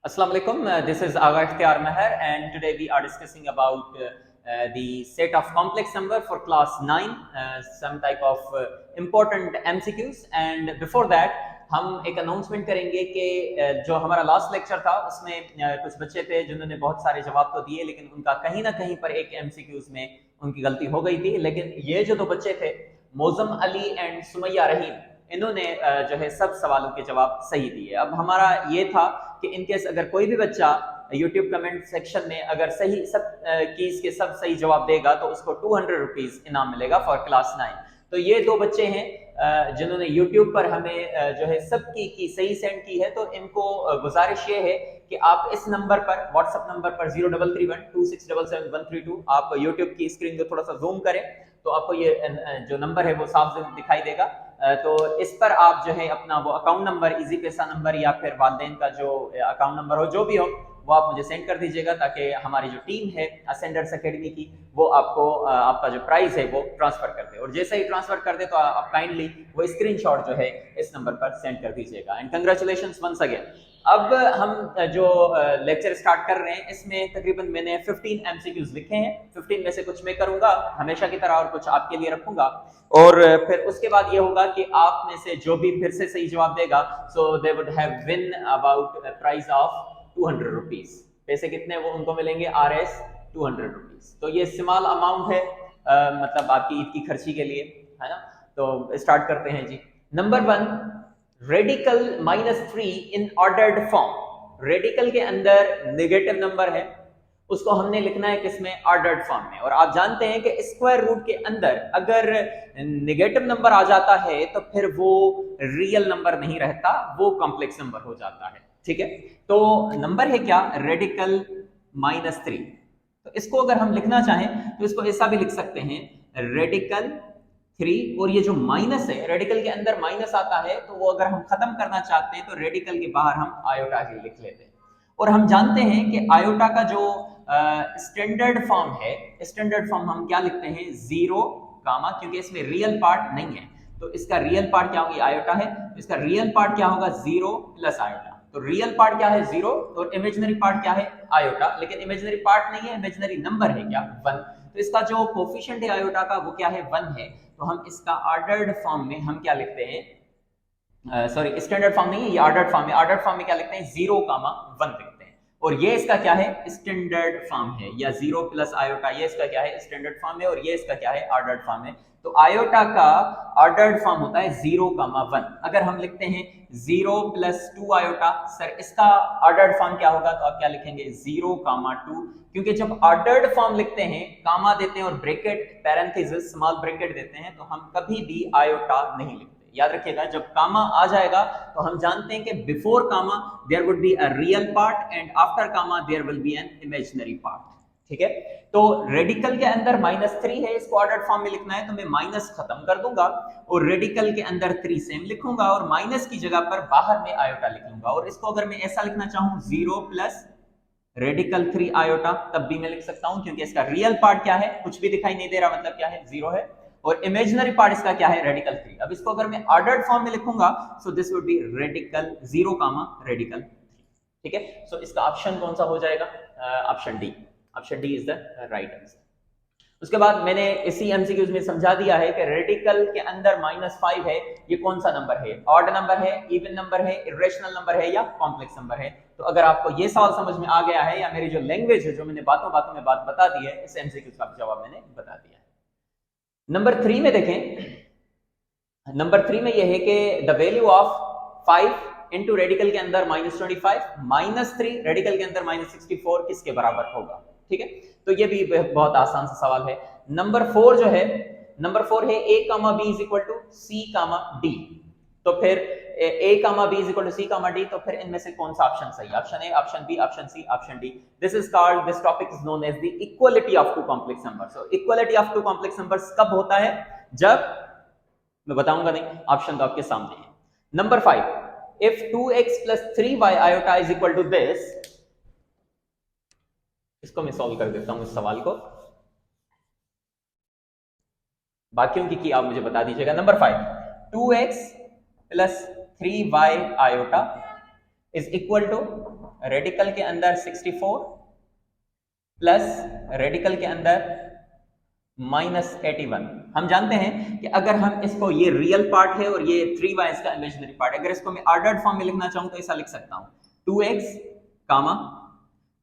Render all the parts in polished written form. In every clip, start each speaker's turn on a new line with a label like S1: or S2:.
S1: Assalamu alaikum. This is Agha Ikhtiar Meher, and today we are discussing about the set of complex number for class 9, some type of important MCQs. And before that, हम एक announcement करेंगे कि जो हमारा last lecture था उसमें कुछ बच्चे थे जिन्होंने बहुत सारे जवाब तो दिए, लेकिन उनका कहीं ना कहीं पर एक MCQs में उनकी गलती हो गई थी। लेकिन ये जो दो बच्चे थे, मोज़म अली एंड सुमैया रहीम, इन्होंने जो है सब सवालों के जवाब सही दिए। अब हमारा ये था कि इनकेस अगर कोई भी बच्चा यूट्यूब कमेंट सेक्शन में अगर सही सब कीज के सब सही जवाब देगा तो उसको 200 रुपीज इनाम मिलेगा फॉर क्लास 9। तो ये दो बच्चे हैं जिन्होंने यूट्यूब पर हमें जो है सब की सही सेंड की है। तो इनको गुजारिश ये है कि आप इस नंबर पर, व्हाट्सएप नंबर पर 033126773132 आप यूट्यूब की स्क्रीन को थोड़ा सा जूम करें तो आपको ये जो नंबर है वो साफ दिखाई देगा। तो इस पर आप जो है अपना वो अकाउंट नंबर, इजी पैसा नंबर या फिर वालिदैन का जो अकाउंट नंबर हो, जो भी हो, वो आप मुझे सेंड कर दीजिएगा ताकि हमारी जो टीम है असेंडर्स एकेडमी की वो आपको आपका जो प्राइस है वो ट्रांसफर कर दे। और जैसे ही ट्रांसफर कर दे तो आप काइंडली वो स्क्रीनशॉट जो है इस नंबर पर सेंड कर दीजिएगा। And congratulations once again. अब हम जो लेक्चर स्टार्ट कर रहे हैं इसमें तकरीबन मैंने 15 MCQs लिखे हैं। 15 में से कुछ मैं करूंगा हमेशा की तरह और कुछ आपके लिए रखूंगा, और फिर उसके बाद ये होगा कि आप में से जो भी फिर से सही जवाब देगा so they would have win about price of 200 rupees. पैसे कितने वो उनको मिलेंगे RS 200 रुपीज। तो ये स्मॉल अमाउंट है, मतलब आपकी ईद की खर्ची के लिए, है ना। तो स्टार्ट करते हैं जी। Number 1, radical -3 in ordered form. Radical के अंदर नेगेटिव नंबर है, उसको हमने लिखना है किसमें, ऑर्डर्ड फॉर्म में। और आप जानते हैं कि स्क्वायर रूट के अंदर अगर नेगेटिव नंबर आ जाता है तो फिर वो रियल नंबर नहीं रहता, वो कॉम्प्लेक्स नंबर हो जाता है। ठीक है, तो नंबर है क्या, रेडिकल -3। तो इसको अगर हम लिखना चाहें तो इसको ऐसा भी लिख सकते हैं, रेडिकल 3, और ये जो माइनस है, रेडिकल के अंदर माइनस आता है तो वो अगर हम खत्म करना चाहते हैं तो रेडिकल के बाहर हम आयोटा ही लिख लेते हैं। और हम जानते हैं कि आयोटा का जो स्टैंडर्ड फॉर्म है, स्टैंडर्ड फॉर्म हम क्या लिखते हैं, 0, क्योंकि इसमें रियल पार्ट नहीं है तो इसका रियल पार्ट क्या होगा, आयोटा है, इसका रियल पार्ट क्या होगा, 0 प्लस आयोटा। तो रियल पार्ट क्या है, 0, और इमेजिनरी पार्ट क्या है, आयोटा। लेकिन इमेजिनरी पार्ट नहीं है, इमेजिनरी नंबर है क्या, 1। तो इसका जो कोफिशिएंट है आयोटा का वो क्या है, 1 है। तो हम इसका ऑर्डर्ड फॉर्म में हम क्या लिखते हैं, सॉरी स्टैंडर्ड फॉर्म नहीं है, ये ऑर्डर्ड फॉर्म है। ऑर्डर्ड फॉर्म में क्या लिखते हैं, 0, 1 लिखते हैं। और ये इसका क्या है, स्टैंडर्ड फॉर्म है, या 0 प्लस आयोटा, ये इसका क्या है, स्टैंडर्ड फॉर्म है, और ये इसका क्या है, ऑर्डर्ड फॉर्म है। तो आयोटा का ऑर्डर्ड फॉर्म होता है 0, 1। अगर हम लिखते हैं 0 प्लस 2 आयोटा, सर इसका ऑर्डर्ड फॉर्म क्या होगा, तो आप क्या लिखेंगे, 0, 2। क्योंकि जब ऑर्डर्ड फॉर्म लिखते हैं, कामा देते हैं और ब्रैकेट, पैरेंथेसिस, स्मॉल ब्रैकेट देते हैं, तो हम कभी भी आयोटा नहीं लिखते। याद रखिएगा, जब कामा आ जाएगा तो हम जानते हैं कि before comma there would be a real part and after comma there will be an imaginary part. ठीक है, तो रेडिकल के अंदर -3 है, इसको ऑर्डर्ड फॉर्म में लिखना है तो मैं माइनस खत्म कर दूंगा और रेडिकल के अंदर 3 सेम लिखूंगा और माइनस की जगह पर बाहर में आयोटा लिखूंगा। और इसको अगर मैं ऐसा लिखना चाहूं, 0 प्लस रेडिकल 3 आयोटा, तब भी मैं लिख सकता हूं क्योंकि इसका रियल पार्ट क्या है, कुछ भी दिखाई नहीं दे रहा, मतलब क्या है, 0 है, और इमेजिनरी पार्ट इसका क्या है, रेडिकल 3। अब इसको अगर मैं ऑर्डर्ड फॉर्म में लिखूंगा so this would be radical 0, radical 3। ठीक है, सो इसका ऑप्शन कौन सा हो जाएगा, option D. Option D is the right answer. उसके बाद मैंने इसी एमसीक्यूज में समझा दिया है कि रेडिकल के अंदर -5 है, ये कौन सा नंबर है, ऑड नंबर है, इवन नंबर है, इरेशनल नंबर है, या कॉम्प्लेक्स नंबर है। तो अगर आपको ये सवाल समझ में आ गया है, या मेरी जो लैंग्वेज है, जो मैंने बातों बातों में बात बता दी है, इस एमसीक्यूज का जवाब मैंने बता दिया है। नंबर 3 में देखें, नंबर 3 में यह है कि the value of 5 into radical के अंदर -25 -3 रेडिकल के अंदर -64 किसके बराबर होगा। ठीक है, तो ये भी बहुत आसान सा सवाल है। नंबर 4 जो है, नंबर 4 है a, b is equal to c, d। तो फिर a, b is equal to c, d, तो फिर इनमें से कौन सा ऑप्शन सही है, option A, option B, option C, option D. This is called, this topic is known as the equality of two complex numbers. So equality of two complex numbers कब होता है, जब, मैं बताऊंगा नहीं, ऑप्शन तो आपके सामने है। Number 5, if 2x plus 3y iota is equal to this, इसको मैं सॉल्व कर देता हूं इस सवाल को। बाकियों की आप मुझे बता दीजिएगा। Number 5, 2x plus 3y iota is equal to radical के अंदर 64 प्लस रेडिकल के अंदर -81। हम जानते हैं कि अगर हम इसको, ये रियल पार्ट है और ये 3y इसका इमेजिनरी पार्ट है, अगर इसको मैं ऑर्डर्ड फॉर्म में लिखना चाहूं तो ऐसा लिख सकता हूं 2x कामा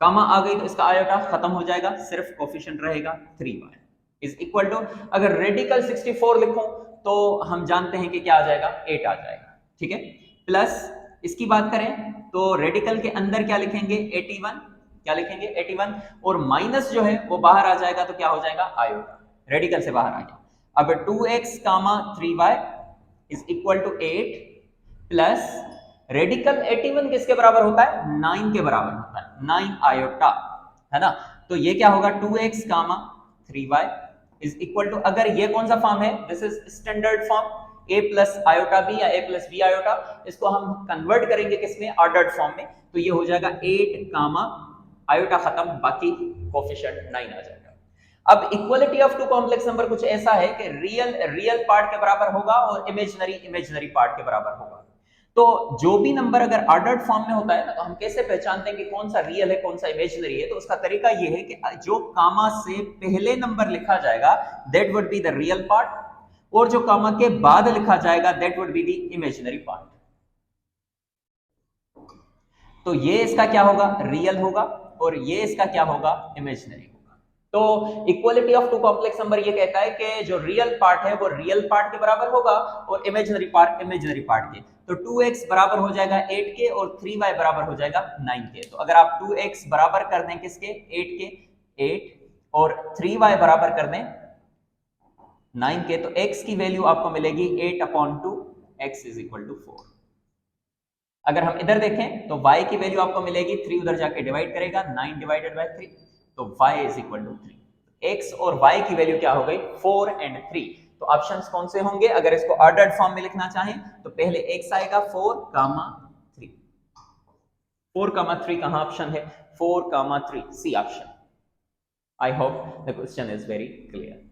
S1: कामा आ गई तो इसका आयोटा खत्म हो जाएगा, सिर्फ कोफिशिएंट रहेगा 3y इज इक्वल टू, अगर रेडिकल 64 लिखूं तो हम जानते हैं कि क्या आ जाएगा, 8 आ जाएगा, ठीक है। प्लस इसकी बात करें तो रेडिकल के अंदर क्या लिखेंगे, 81, क्या लिखेंगे 81, और माइनस जो है वो बाहर आ जाएगा तो क्या हो जाएगा, आयोटा, रेडिकल से बाहर आ गया। अब 2x comma 3y is equal to 8 plus radical 81 किसके बराबर होता है, 9 के बराबर होता है, 9 आयोटा, है ना। तो ये क्या होगा, 2x comma 3y is equal to, अगर ये कौन सा फॉर्म है, this is standard form, a plus iota b या a प्लस बी आयोटा, इसको हम कन्वर्ट करेंगे किसमें, ऑर्डर्ड फॉर्म में, तो ये हो जाएगा 8 कामा आयोटा खत्म, बाकी कोफिशिएंट 9 आ जाएगा। अब equality of two complex number कुछ ऐसा है कि रियल पार्ट के बराबर होगा और इमेजिनरी पार्ट के बराबर होगा। तो जो भी नंबर अगर ऑर्डर्ड फॉर्म में होता है ना, तो हम कैसे पहचानते हैं कि कौन सा रियल है कौन सा इमेजिनरी है, तो उसका तरीका ये है कि जो कामा से पहले नंबर लिखा जाएगा that would be the real part, और जो कामा के बाद लिखा जाएगा that would be the imaginary part. तो ये इसका क्या होगा, रियल होगा, और ये इसका क्या होगा, इमेजिनरी होगा। तो equality of two complex number ये कहता है कि जो रियल पार्ट है वो रियल पार्ट के बराबर होगा और इमेजिनरी पार्ट इमेजिनरी पार्ट के। तो 2x बराबर हो जाएगा 8 के और 3y बराबर हो जाएगा 9 के। तो अगर आप 2x बराबर कर दें किसके, 8 के, 8 और 3y बराबर कर दें 9 के, तो x की वैल्यू आपको मिलेगी 8/2, x इज इक्वल टू 4। अगर हम इधर देखें तो y की वैल्यू आपको मिलेगी, 3 उधर जाके डिवाइड करेगा, 9 डिवाइडेड बाय 3, तो y is equal to 3। x और y की वैल्यू क्या हो गई, 4 और 3। तो ऑप्शंस कौन से होंगे, अगर इसको ऑर्डर्ड फॉर्म में लिखना चाहें तो पहले x आएगा 4, 3, 4, 3 कहां ऑप्शन है, 4, 3 C option. I hope the question is very clear.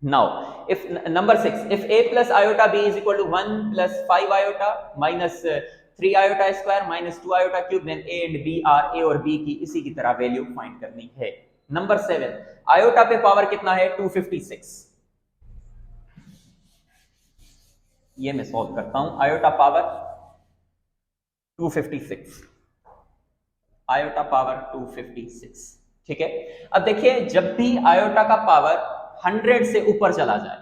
S1: Now, if number 6, if a plus iota b is equal to 1 plus 5 iota minus 3 iota square minus 2 iota cube, then a and b are, a और b की इसी की तरह value find करनी है। Number 7, iota पे power कितना है, 256। ये मैं सॉल्व करता हूं, आयोटा पावर 256, आयोटा पावर 256, ठीक है। अब देखिए, जब भी आयोटा का पावर 100 से ऊपर चला जाए,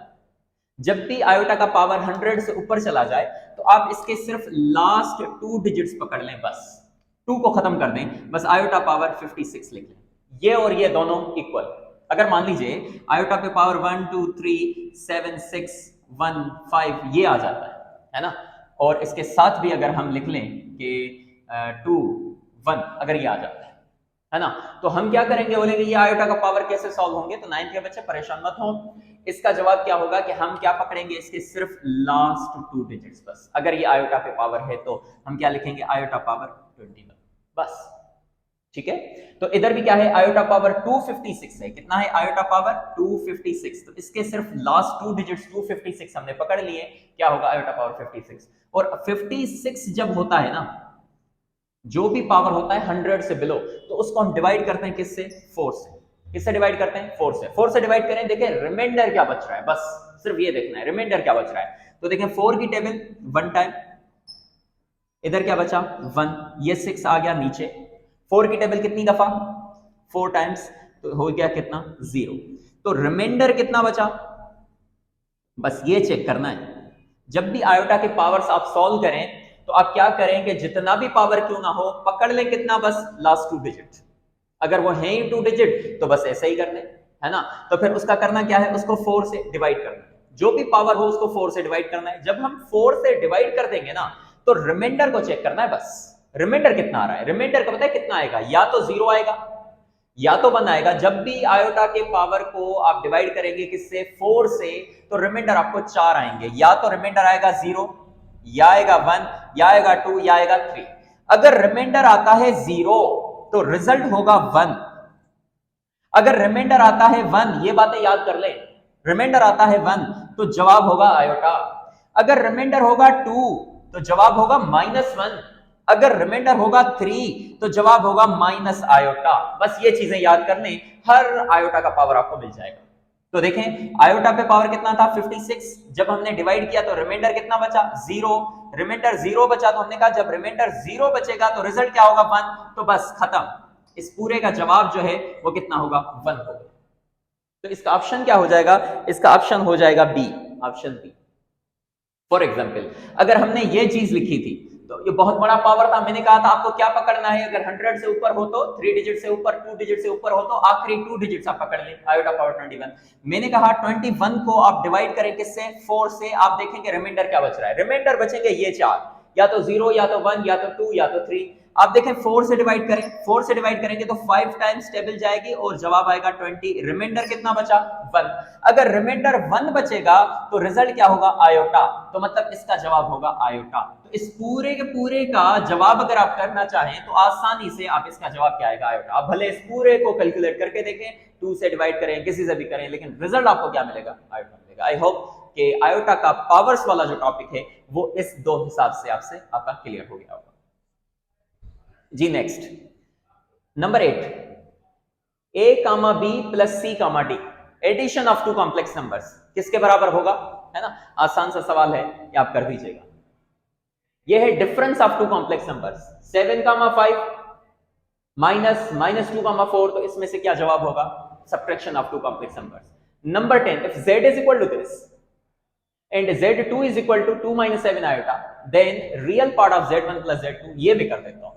S1: जब भी आयोटा का पावर 100 से ऊपर चला जाए, तो आप इसके सिर्फ लास्ट 2 डिजिट्स पकड़ लें, बस 2 को खत्म कर दें, बस आयोटा पावर 56 लिख लें। ये और ये दोनों इक्वल। अगर मान लीजिए आयोटा पे पावर 1 2 3 7 6 1 5 ये आ जाता है ना, और इसके साथ भी अगर हम लिख लें कि 2 1 अगर ये आ जाता है ना, तो हम क्या करेंगे, बोलेंगे ये आयोटा का पावर कैसे सॉल्व होंगे। तो 9th के बच्चे परेशान मत हो, इसका जवाब क्या होगा कि हम क्या पकड़ेंगे, इसके सिर्फ लास्ट 2 डिजिट्स बस। अगर ये आयोटा पे पावर है तो हम क्या लिखेंगे, आयोटा पावर 21 बस, ठीक है। तो इधर भी क्या है, आयोटा पावर 256 है, कितना है आयोटा पावर 256, तो इसके सिर्फ लास्ट 2 डिजिट्स 256 हमने पकड़ लिए, क्या होगा आयोटा पावर 56। और 56 जब होता है ना, जो भी पावर होता है 100 से बिलो, तो उसको हम डिवाइड करते हैं किससे, 4 से। किससे डिवाइड करते हैं, 4 से। 4 से डिवाइड करें, देखें रिमाइंडर क्या बच रहा है, बस सिर्फ ये देखना है रिमाइंडर क्या बच रहा है। तो देखें 4 की टेबल 1 टाइम, इधर क्या बचा 1, ये 6 आ गया नीचे। 4 की टेबल कितनी दफा, 4 टाइम्स, तो हो गया कितना 0। तो रिमाइंडर कितना बचा, बस ये चेक करना है। जब भी आयोटा के पावर्स आप सॉल्व करें तो आप क्या करेंगे, जितना भी पावर क्यों ना हो पकड़ लें कितना, बस लास्ट 2 डिजिट। अगर वो है ही 2 डिजिट तो बस ऐसे ही कर लें, है ना। तो फिर उसका करना क्या है, उसको 4 से डिवाइड करना है, जो भी पावर हो उसको 4 से डिवाइड करना है। जब हम 4 से डिवाइड कर देंगे ना, तो रिमाइंडर को चेक करना है, बस रिमाइंडर कितना आ रहा है। रिमाइंडर का पता है कितना आएगा, या तो 0 आएगा या तो 1 आएगा। जब भी आयोटा के पावर को आप डिवाइड करेंगे किससे, 4 से, तो रिमाइंडर आपको 4 आएंगे, या तो रिमाइंडर आएगा 0, या आएगा 1, या आएगा 2, या आएगा 3। अगर रिमाइंडर आता है 0 तो रिजल्ट होगा 1। अगर रिमाइंडर आता है 1, ये बातें याद कर लें, रिमाइंडर आता है 1 तो जवाब होगा आयोटा। अगर रिमाइंडर होगा 2 तो जवाब होगा -1। अगर रिमाइंडर होगा 3 तो जवाब होगा माइनस आयोटा। बस ये चीजें याद कर लें, हर आयोटा का पावर आपको मिल जाएगा। तो देखें आयोटा पे पावर कितना था 56, जब हमने डिवाइड किया तो रिमाइंडर कितना बचा 0, रिमाइंडर 0 बचा तो हमने कहा जब रिमाइंडर 0 बचेगा तो रिजल्ट क्या होगा 1, तो बस खत्म। इस पूरे का जवाब जो है वो कितना होगा 1 होगा। तो इसका ऑप्शन क्या हो जाएगा, इसका ऑप्शन हो जाएगा B, option B. For example अगर हमने ये चीज लिखी थी तो ये बहुत बड़ा पावर था, मैंने कहा था आपको क्या पकड़ना है, अगर 100 से ऊपर हो तो 3 डिजिट से ऊपर, 2 डिजिट से ऊपर हो तो आखिरी 2 डिजिट्स आप पकड़ लें, आयोटा पावर 21। मैंने कहा 21 को आप डिवाइड करें किससे 4 से, आप देखेंगे रिमाइंडर क्या बच रहा है, रिमाइंडर बचेंगे ये 4, या तो 0 या तो 1 या तो 2 या तो 3। आप देखें 4 से डिवाइड करें, 4 से डिवाइड करेंगे तो 5 टाइम्स टेबल जाएगी और जवाब आएगा 20। रिमाइंडर कितना बचा 1। अगर रिमाइंडर 1 बचेगा तो रिजल्ट क्या होगा आयोटा, तो मतलब इसका जवाब होगा आयोटा। तो इस पूरे के पूरे का जवाब अगर आप करना चाहें तो आसानी से आप इसका जवाब क्या आएगा आयोटा। आप भले इस पूरे को कैलकुलेट करके देखें, 2 से डिवाइड करें, किसी से भी करें, लेकिन रिजल्ट आपको क्या मिलेगा आयोटा मिलेगा। आई होप कि आयोटा का पावर्स वाला जो टॉपिक है वो इस 2 हिसाब से आपसे आपका क्लियर हो गया होगा जी। Next number 8, a comma b plus c comma d addition of 2 complex numbers किसके बराबर होगा, है ना, आसान सा सवाल है, ये आप कर दीजिएगा। ये है difference of 2 complex numbers 7 comma 5 minus -2 comma 4, तो इसमें से क्या जवाब होगा, subtraction of 2 complex numbers. Number 10, if z is equal to this and z2 is equal to 2 minus 7 iota, then real part of z1 plus z2, ये भी कर देता हूं।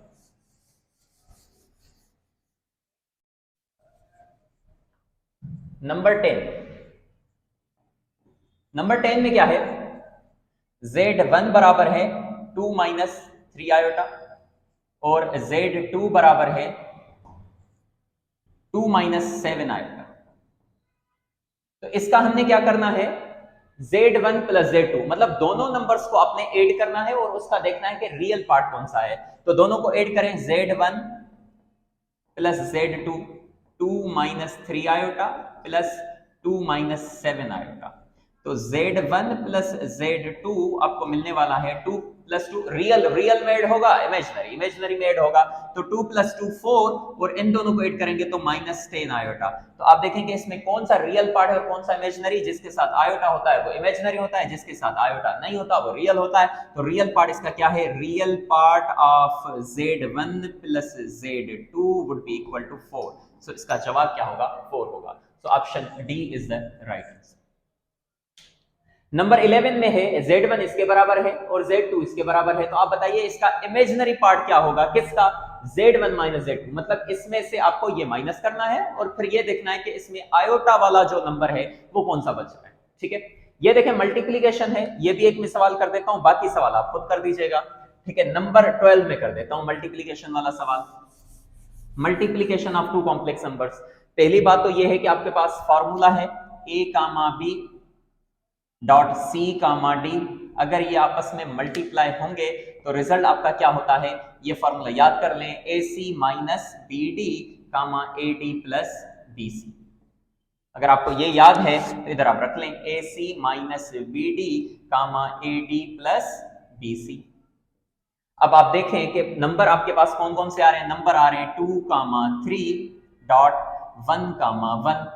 S1: नंबर 10 में क्या है, z1 बराबर है 2 minus 3 iota और z2 बराबर है 2 minus 7 iota। तो इसका हमने क्या करना है, Z1 प्लस Z2, मतलब दोनों नंबर्स को आपने ऐड करना है और उसका देखना है कि रियल पार्ट कौन सा है। तो दोनों को ऐड करें, Z1 plus Z2 2 minus 3 iota plus 2 minus 7 iota. तो Z1 प्लस Z2 आपको मिलने वाला है 2 प्लस 2, रियल में ऐड होगा, इमेजिनरी में ऐड होगा, तो 2 प्लस 2 4, और इन दोनों को ऐड करेंगे तो माइनस 10 आयोटा। तो आप देखेंगे इसमें कौन सा रियल पार्ट है और कौन सा इमेजिनरी, जिसके साथ आयोटा होता है वो इमेजिनरी होता है, जिसके साथ आयोटा नहीं होता वो रियल होता है। तो रियल पार्ट इसका क्या है, real part of Z1 plus Z2 would be equal to 4। So इसका जवाब क्या होगा, 4 होगा। So option D is the right answer. Number 11 में है Z1 इसके बराबर है और Z2 इसके बराबर है, तो आप बताइए इसका इमेजिनरी पार्ट क्या होगा, किसका, Z1 माइनस Z2, मतलब इसमें से आपको ये माइनस करना है और फिर ये देखना है कि इसमें आयोटा वाला जो नंबर है वो कौन सा बच रहा है। ठीक है, ये देखें मल्टीप्लीकेशन है, ये भी एक में सवाल कर देता हूं, बाकी सवाल आप खुद कर दीजिएगा। ठीक है, नंबर 12 में कर देता हूं मल्टीप्लीकेशन वाला सवाल, मल्टीप्लीकेशन ऑफ 2 कॉम्प्लेक्स नंबर्स। पहली बात तो ये है कि आपके पास फॉर्मूला है a comma b dot c comma d, अगर ये आपस में मल्टीप्लाई होंगे तो रिजल्ट आपका क्या होता है, ये फॉर्मूला याद कर लें, a c minus b d comma a d plus b c. अगर आपको ये याद है तो इधर आप रख लें, a c minus b d comma a d plus b c. अब आप देखें कि नंबर आपके पास कौन कौन से आ रहे हैं, नंबर आ रहे हैं 2 कामा 3 डॉट 1 कामा 1,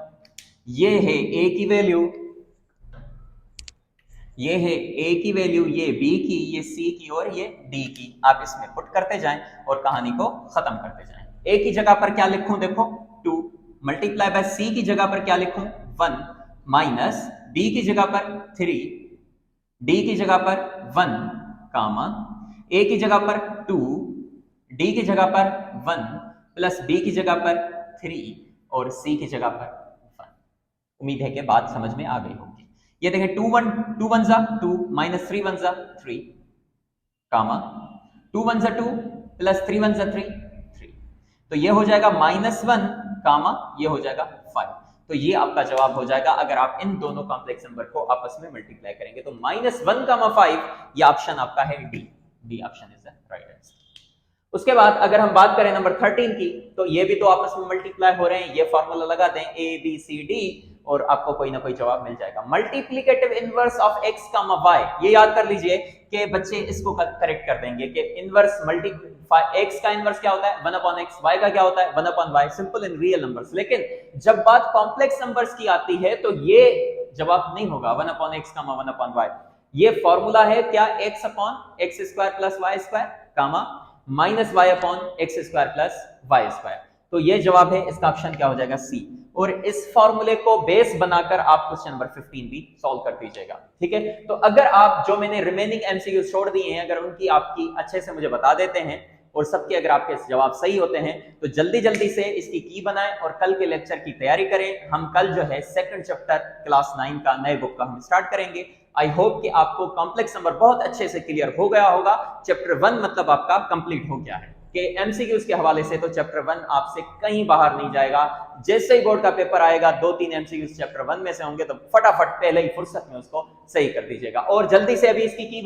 S1: ये है a की वैल्यू, ये है a की वैल्यू, ये b की, ये c की और ये d की। आप इसमें पुट करते जाएं और कहानी को खत्म करते जाएं। a की जगह पर क्या लिखूं, देखो 2 मल्टीप्लाई बाय c की जगह पर क्या लिखूं 1 माइनस b की जगह पर 3, d की जगह पर 1 कामा a की जगह पर 2, d की जगह पर 1 प्लस b की जगह पर 3 और c की जगह पर 1। उम्मीद है कि बात समझ में आ गई होगी। ये देखें 2 1 जा 2 माइनस 3 1 जा 3 कामा 2 1 जा 2 प्लस 3 1 जा 3 3, तो ये हो जाएगा -1 कामा ये हो जाएगा 5। तो ये आपका जवाब हो जाएगा अगर आप इन दोनों कॉम्प्लेक्स नंबर को आपस में मल्टीप्लाई करेंगे। तो -1 कामा 5, ये ऑप्शन आपका है D option is the right answer. उसके बाद अगर हम बात करें नंबर 13 की, तो ये भी तो आपस में मल्टीप्लाई हो रहे हैं, ये फॉर्मूला लगा दें, ए बी सी डी और आपको कोई ना कोई जवाब मिल जाएगा। Multiplicative inverse of x comma y, ये याद कर लीजिए कि बच्चे इसको करेक्ट कर देंगे कि इनवर्स x का इनवर्स क्या होता है 1/x, y का क्या होता है 1/y, simple in real numbers. लेकिन जब बात कॉम्प्लेक्स नंबर्स की आती है तो ये जवाब नहीं होगा 1/x कामा 1/y। ये फॉर्मूला है क्या x/x² plus y² comma minus y/x² plus y²। तो ये जवाब है, इसका ऑप्शन क्या हो जाएगा सी। और इस फॉर्मूले को बेस बनाकर आप क्वेश्चन नंबर 15 भी सॉल्व कर दीजिएगा, ठीक है। तो अगर आप जो मैंने रिमेनिंग एमसीक्यू छोड़ दिए हैं, अगर उनकी आपकी अच्छे से मुझे बता देते हैं और सबके अगर आपके जवाब सही होते हैं तो जल्दी जल्दी से इसकी की बनाएं और कल के लेक्चर की तैयारी करें। हम कल जो है सेकंड चैप्टर क्लास 9 का नए बुक का हम स्टार्ट करेंगे। आई होप कि आपको कॉम्प्लेक्स नंबर बहुत अच्छे से क्लियर हो गया होगा। चैप्टर 1 मतलब आपका कंप्लीट हो गया है कि एमसीक्यूज के हवाले से। तो चैप्टर 1 आपसे कहीं बाहर नहीं जाएगा। जैसे ही बोर्ड का पेपर आएगा 2-3 एमसीक्यूज चैप्टर 1 में से होंगे तो फटाफट पहले ही फुर्सत में उसको सही कर दीजिएगा। और जल्दी से अभी इसकी की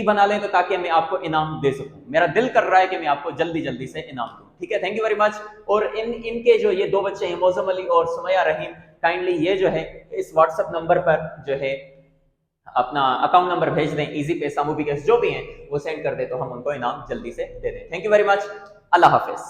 S1: बना लें तो ताकि मैं आपको इनाम दे सकूं। मेरा दिल कर रहा है कि मैं आपको जल्दी जल्दी से इनाम दूं, ठीक है। Thank you very much. और इनके जो ये दो बच्चे हैं मौसम अली और सुमैया रहीम, काइंडली ये जो है इस व्हाट्सएप नंबर पर जो है अपना अकाउंट नंबर भेज दें, इजी पैसा, मूवी कैश जो भी हैं वो सेंड कर दे तो हम उनको इनाम जल्दी से दे दें। Thank you very much. Allah Hafiz.